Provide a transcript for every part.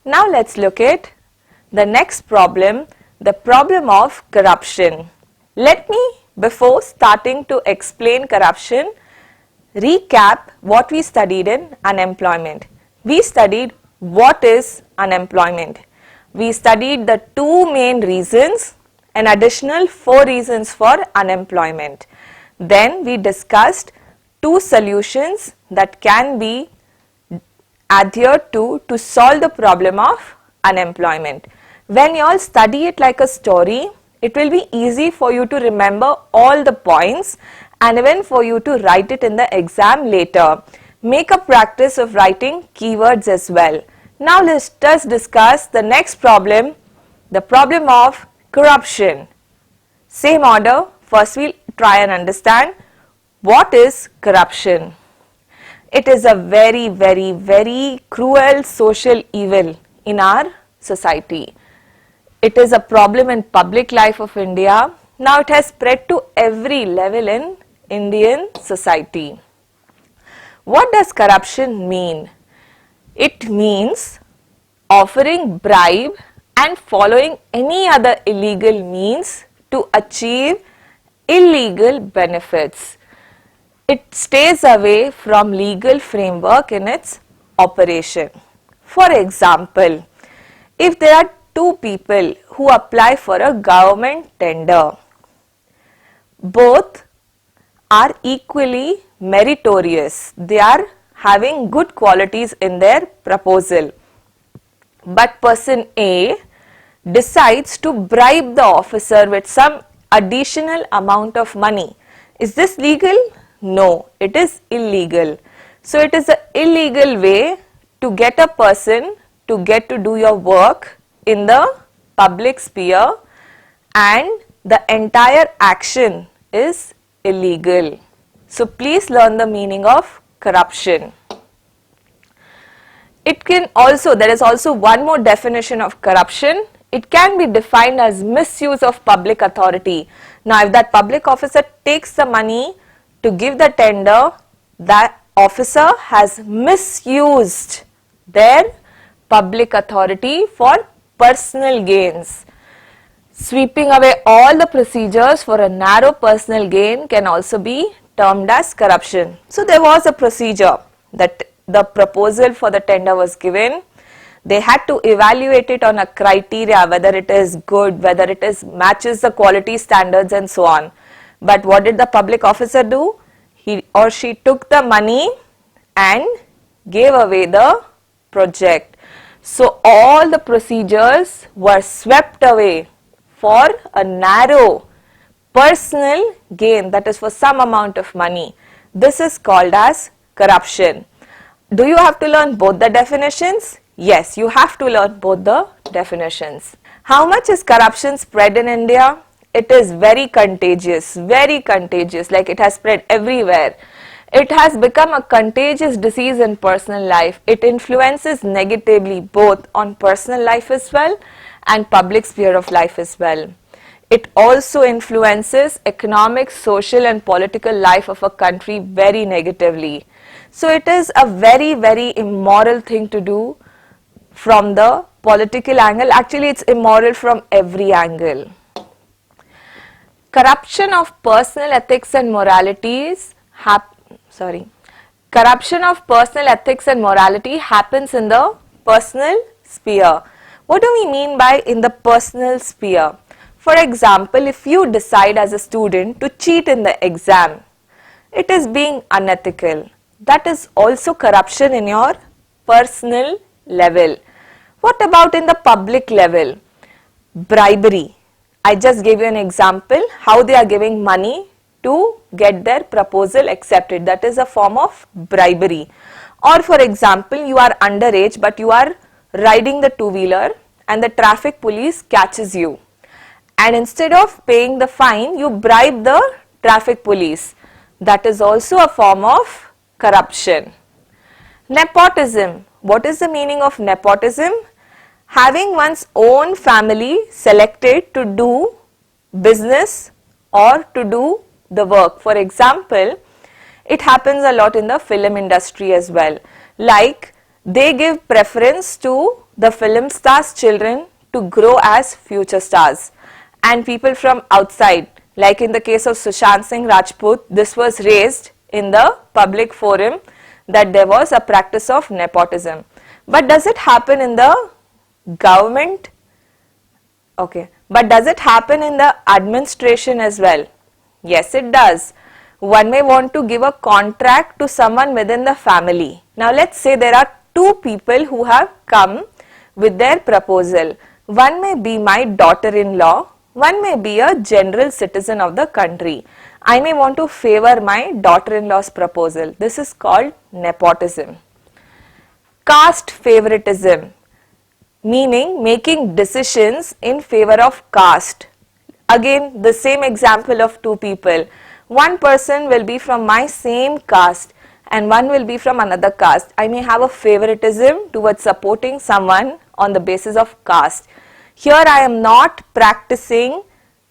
Now let's look at the next problem, the problem of corruption. Let me, before starting to explain corruption, recap what we studied in unemployment. We studied what is unemployment. We studied the two main reasons, an additional 4 reasons for unemployment. Then we discussed 2 solutions that can be adhered to solve the problem of unemployment. When you all study it like a story, it will be easy for you to remember all the points and even for you to write it in the exam later. Make a practice of writing keywords as well. Now let us discuss the next problem, the problem of corruption. Same order, first we'll try and understand what is corruption. It is a very cruel social evil in our society. It is a problem in public life of India. Now it has spread to every level in Indian society. What does corruption mean? It means offering bribe and following any other illegal means to achieve illegal benefits. It stays away from legal framework in its operation. For example, if there are 2 people who apply for a government tender, both are equally meritorious. They are having good qualities in their proposal. But person A decides to bribe the officer with some additional amount of money. Is this legal? No, it is illegal. So it is an illegal way to get a person to get to do your work in the public sphere, and the entire action is illegal. So please learn the meaning of corruption. It can also, there is also one more definition of corruption. It can be defined as misuse of public authority. Now if that public officer takes the money to give the tender, that officer has misused their public authority for personal gains. Sweeping away all the procedures for a narrow personal gain can also be termed as corruption. So there was a procedure that the proposal for the tender was given. They had to evaluate it on a criteria, whether it is good, whether it is matches the quality standards and so on. But what did the public officer do? He or she took the money and gave away the project. So all the procedures were swept away for a narrow personal gain, that is for some amount of money. This is called as corruption. Do you have to learn both the definitions? Yes, you have to learn both the definitions. How much is corruption spread in India? It is very contagious, like it has spread everywhere. It has become a contagious disease in personal life. It influences negatively both on personal life as well and public sphere of life as well. It also influences economic, social and political life of a country very negatively. So it is a very immoral thing to do from the political angle. Actually, it's immoral from every angle. Corruption of personal ethics and moralities Corruption of personal ethics and morality happens in the personal sphere. What do we mean by in the personal sphere? For example, if you decide as a student to cheat in the exam, it is being unethical. That is also corruption in your personal level. What about in the public level? Bribery. I just gave you an example how they are giving money to get their proposal accepted. That is a form of bribery. Or for example, you are underage but you are riding the two-wheeler and the traffic police catches you. And instead of paying the fine, you bribe the traffic police. That is also a form of corruption. Nepotism. What is the meaning of nepotism? Having one's own family selected to do business or to do the work. For example, it happens a lot in the film industry as well. Like They give preference to the film stars' children to grow as future stars, and people from outside, like in the case of Sushant Singh Rajput, this was raised in the public forum that there was a practice of nepotism. But does it happen in the government? Okay, but does it happen in the administration as well? Yes, it does. One may want to give a contract to someone within the family. Now let's say there are two people who have come with their proposal. One may be my daughter-in-law, one may be a general citizen of the country. I may want to favor my daughter-in-law's proposal. This is called nepotism. Caste favoritism, meaning making decisions in favor of caste. Again, the same example of two people. One person will be from my same caste and one will be from another caste. I may have a favoritism towards supporting someone on the basis of caste. Here I am not practicing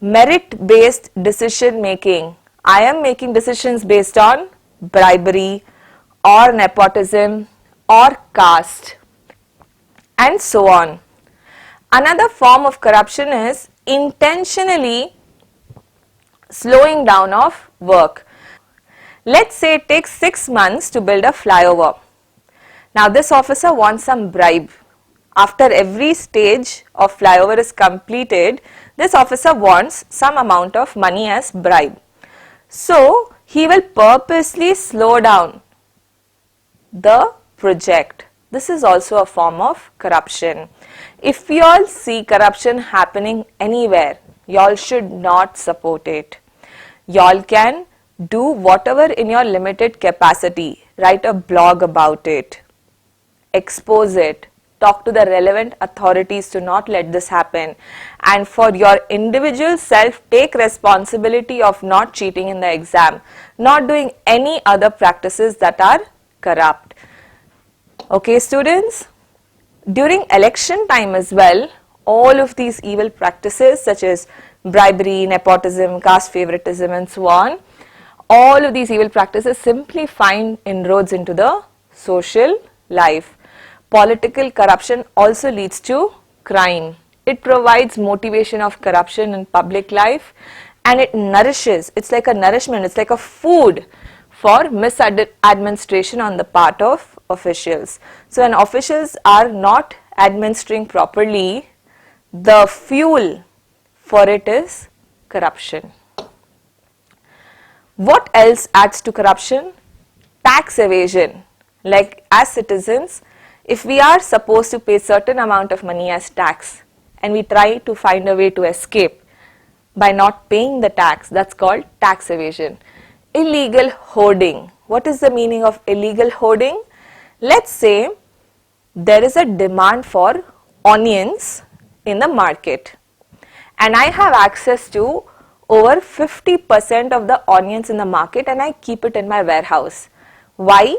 merit-based decision making. I am making decisions based on bribery or nepotism or caste and so on. Another form of corruption is intentionally slowing down of work. Let's say it takes 6 months to build a flyover. Now this officer wants some bribe. After every stage of flyover is completed, this officer wants some amount of money as bribe. So he will purposely slow down the project. This is also a form of corruption. If you all see corruption happening anywhere, you all should not support it. You all can do whatever in your limited capacity. Write a blog about it. Expose it. Talk to the relevant authorities to not let this happen. And for your individual self, take responsibility of not cheating in the exam, not doing any other practices that are corrupt. Okay, students? During election time as well, all of these evil practices such as bribery, nepotism, caste favoritism and so on, all of these evil practices simply find inroads into the social life. Political corruption also leads to crime. It provides motivation of corruption in public life and it nourishes, it's like a nourishment, it's like a food for misadministration on the part of officials. So when officials are not administering properly, the fuel for it is corruption. What else adds to corruption? Tax evasion. Like as citizens, if we are supposed to pay certain amount of money as tax and we try to find a way to escape by not paying the tax, that's called tax evasion. Illegal hoarding. What is the meaning of illegal hoarding? Let's say there is a demand for onions in the market and I have access to over 50% of the onions in the market and I keep it in my warehouse. Why?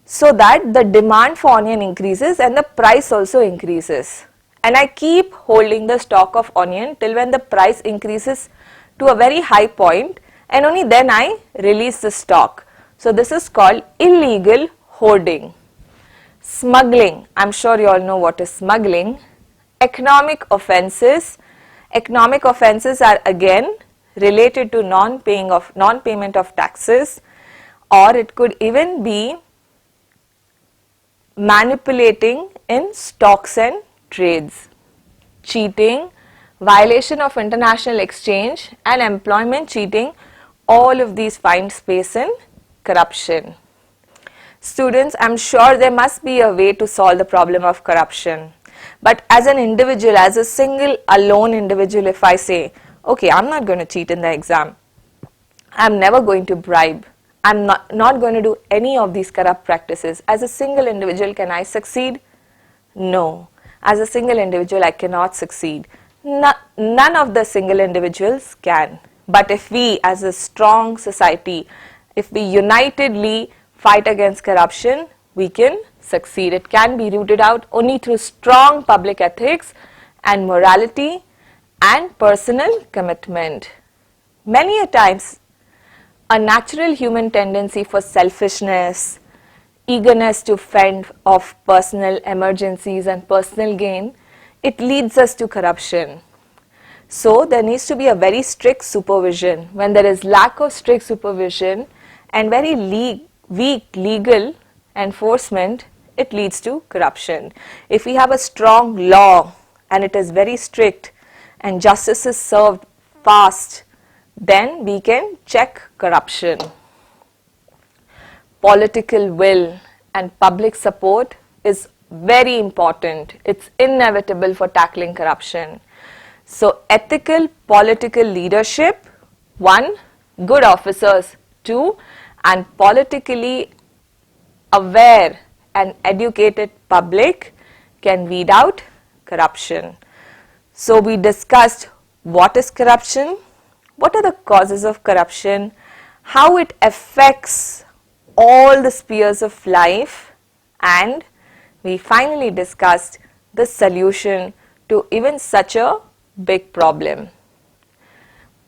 So that the demand for onion increases and the price also increases. And I keep holding the stock of onion till when the price increases to a very high point and only then I release the stock. So this is called illegal hoarding. Smuggling. I'm sure you all know what is smuggling. Economic offences. Economic offences are again related to non-payment of taxes, or it could even be manipulating in stocks and trades, cheating, violation of international exchange and employment cheating. All of these find space in corruption. Students, I'm sure there must be a way to solve the problem of corruption. But as an individual, as a single alone individual, if I say, okay, I'm not going to cheat in the exam, I'm never going to bribe, I'm not going to do any of these corrupt practices. As a single individual, can I succeed? No. As a single individual, I cannot succeed. None of the single individuals can. But if we as a strong society, if we unitedly fight against corruption, we can succeed. It can be rooted out only through strong public ethics and morality and personal commitment. Many a times, a natural human tendency for selfishness, eagerness to fend off personal emergencies and personal gain, it leads us to corruption. So there needs to be a very strict supervision. When there is lack of strict supervision and very weak legal enforcement, it leads to corruption. If we have a strong law and it is very strict and justice is served fast, then we can check corruption. Political will and public support is very important. It's inevitable for tackling corruption. So ethical political leadership, 1, good officers, 2, and politically aware and educated public can weed out corruption. So we discussed what is corruption, what are the causes of corruption, how it affects all the spheres of life, and we finally discussed the solution to even such a big problem.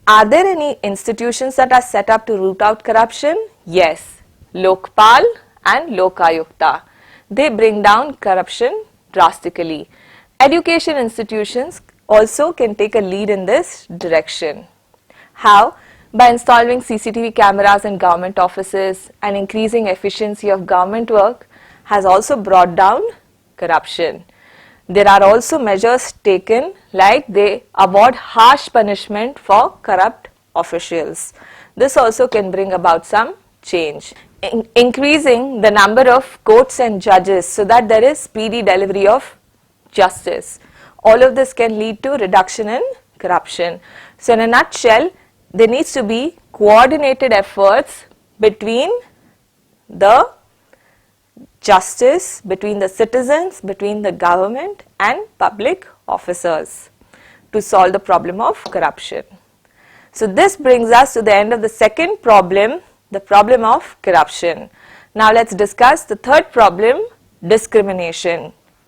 Are there any institutions that are set up to root out corruption? Yes, Lokpal and Lokayukta. They bring down corruption drastically. Education institutions also can take a lead in this direction. How? By installing CCTV cameras in government offices and increasing efficiency of government work has also brought down corruption. There are also measures taken like they award harsh punishment for corrupt officials. This also can bring about some change. Increasing the number of courts and judges so that there is speedy delivery of justice. All of this can lead to reduction in corruption. So in a nutshell, there needs to be coordinated efforts between the justice, between the citizens, between the government and public officers to solve the problem of corruption. So this brings us to the end of the second problem, the problem of corruption. Now let's discuss the third problem, discrimination.